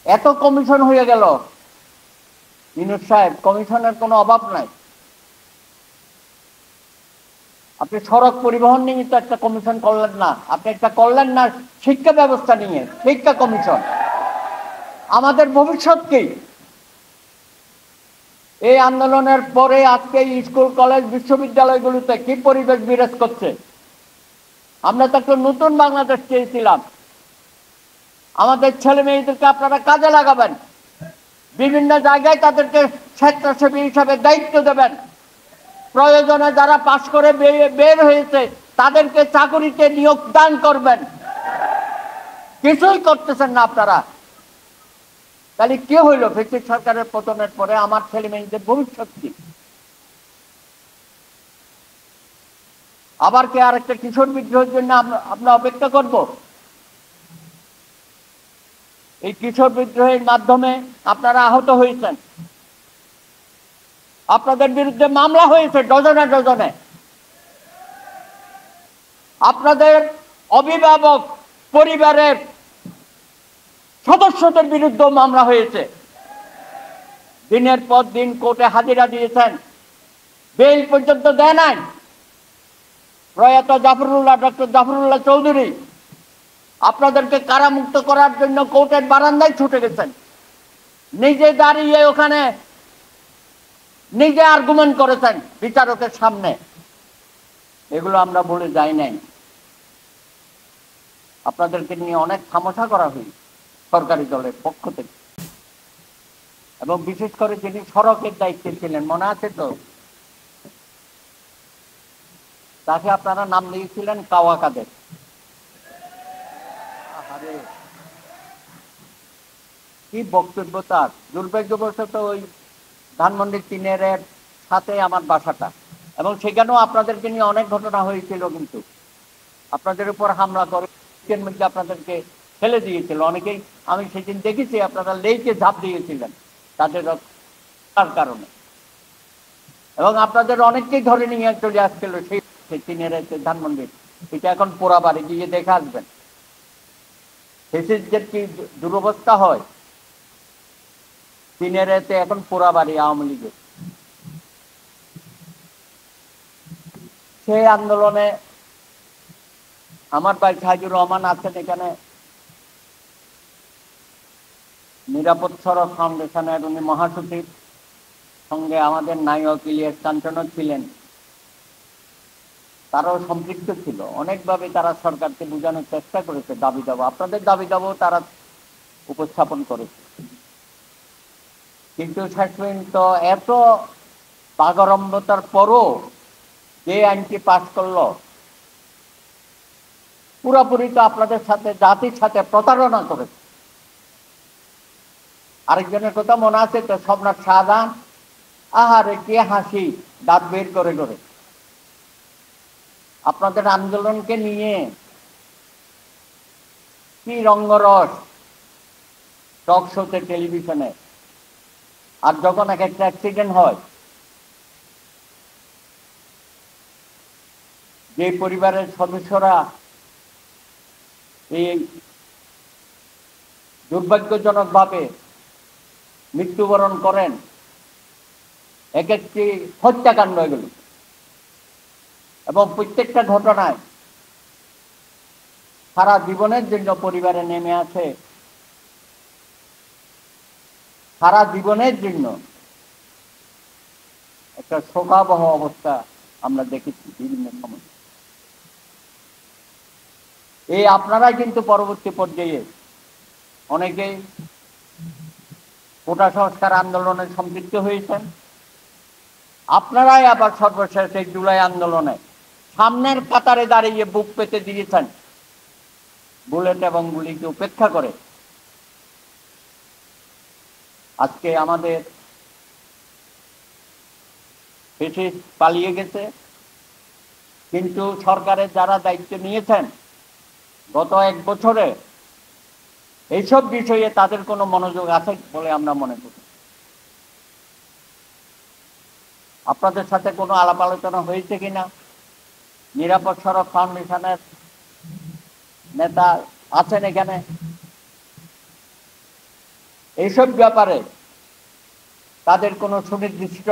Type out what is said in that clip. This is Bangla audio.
এত কমিশন হয়ে গেল। ইউনূস সাহেব, কমিশনের কোনো অভাব নাই। আপনি সড়ক পরিবহন নিয়ে তো একটা কমিশন করলেন না, আপনি একটা করলেন না শিক্ষা ব্যবস্থা নিয়ে শিক্ষা কমিশন। আমাদের ভবিষ্যৎ কি? এই আন্দোলনের পরে আজকে স্কুল কলেজ বিশ্ববিদ্যালয়গুলোতে কি পরিবেশ বিরাজ করছে? আমরা তো একটা নতুন বাংলাদেশ চেয়েছিলাম। আমাদের ছেলে মেয়েদেরকে আপনারা কাজে লাগাবেন, বিভিন্ন জায়গায় তাদেরকে স্বেচ্ছাসেবী হিসাবে দায়িত্ব দেবেন। প্রয়োজনে যারা পাশ করে বের হয়েছে তাদেরকে চাকরিতে নিয়োগ দান করবেন। কিছুই করতেছেন না আপনারা। তাহলে কি হইল? ফ্যাসিস্ট সরকারের পতনের পরে আমার ছেলে মেয়েদের ভবিষ্যৎ কি? আবার কি আরেকটা কিশোর বিদ্রোহের জন্য আমরা অপেক্ষা করব? এই কিশোর বিদ্রোহের মাধ্যমে আপনারা আহত হয়েছেন, আপনাদের বিরুদ্ধে মামলা হয়েছে ডজনে ডজনে। আপনাদের অভিভাবক পরিবারের সদস্যদের বিরুদ্ধে মামলা হয়েছে। দিনের পর দিন কোর্টে হাজিরা দিয়েছেন, বেল পর্যন্ত দেয় নাই। প্রয়াত ডক্টর জাফরুল্লাহ চৌধুরী আপনাদেরকে কারামুক্ত করার জন্য কোর্টের বারান্দায় ছুটে গেছেন, নিজে দাঁড়িয়ে ওখানে নিজে আর্গুমেন্ট করেছেন বিচারকের সামনে। এগুলো আমরা বলে যাই নাই। আপনাদেরকে নিয়ে অনেক তামাশা করা হয়েছে সরকারি দলের পক্ষ থেকে, এবং বিশেষ করে যিনি সড়কের দায়িত্বে ছিলেন, মনে আছে তো? তাকে আপনারা নাম দিয়েছিলেন কাওয়া কাদের। কি বক্তব্য তার! দুর্ভাগ্যবশত ওই ধানমন্ডি তিনের সাথে আমার বাসাটা, এবং সেখানেও আপনাদেরকে নিয়ে অনেক ঘটনা হয়েছিল, কিন্তু আপনাদের উপর হামলা করে মধ্যে আপনাদেরকে ফেলে দিয়েছিল অনেকেই। আমি সেদিন দেখেছি আপনারা লেইকে ঝাঁপ দিয়েছিলেন তাদের কারণে, এবং আপনাদের অনেককেই ধরে নিয়ে চলে আসছিল সেই তিনের ধানমন্ডি। এটা এখন পোড়া বাড়ি, গিয়ে দেখে আসবেন ফেসিসদের কি দুরবস্থা হয়। তিনের এখন পোড়া বাড়ি আওয়ামী লীগের। সেই আন্দোলনে আমার ভাই সাইদুর রহমান আছেন এখানে, নিরাপদ সড়ক ফাউন্ডেশনের উনি মহাসচিব, সঙ্গে আমাদের নায়ক ইলিয়াস কাঞ্চনও ছিলেন। তারাও সম্পৃক্ত ছিল, অনেকভাবে তারা সরকারকে বোঝানোর চেষ্টা করেছে দাবি দাবো, আপনাদের দাবি দাবো তারা উপস্থাপন করেছে। কিন্তু শেষ পর্যন্ত এত বাগড়ম্বতার পরও যে আইনটি পাস করলো, পুরোপুরি তো আপনাদের সাথে, জাতির সাথে প্রতারণা করেছে। আরেকজনের কথা মনে আছে তো, সম্রাট শাহজাহান, আহারে কে হাসি, দাঁত বের করে করে আপনাদের আন্দোলনকে নিয়ে কি রঙ্গরস টক শোতে, টেলিভিশনে। আর যখন একটা অ্যাক্সিডেন্ট হয়, যে পরিবারের সদস্যরা এই দুর্ভাগ্যজনকভাবে মৃত্যুবরণ করেন, এক একটি হত্যাকাণ্ড এগুলো, এবং প্রত্যেকটা ঘটনায় সারা জীবনের জন্য পরিবারে নেমে আসে, সারা জীবনের জন্য একটা শোকাবহ অবস্থা আমরা দেখেছি বিভিন্ন সময়। এই আপনারাই কিন্তু পরবর্তী পর্যায়ে অনেকেই কোটা সংস্কার আন্দোলনে সম্পৃক্ত হয়েছেন। আপনারাই আবার সর্বশেষ এই জুলাই আন্দোলনে সামনের কাতারে দাঁড়িয়ে বুক পেতে দিয়েছেন, বুলেট এবং গুলিকে উপেক্ষা করে। আজকে আমাদের ফ্যাসিস্ট পালিয়ে গেছে, কিন্তু সরকারের যারা দায়িত্ব নিয়েছেন গত এক বছরে এইসব বিষয়ে তাদের কোনো মনোযোগ আছে বলে আমরা মনে করি। আপনাদের সাথে কোনো আলাপ আলোচনা হয়েছে কিনা? নিরাপদ সড়ক ফাউন্ডেশনের নেতা আছেন এখানে, এইসব ব্যাপারে তাদের কোনো সুনির্দিষ্ট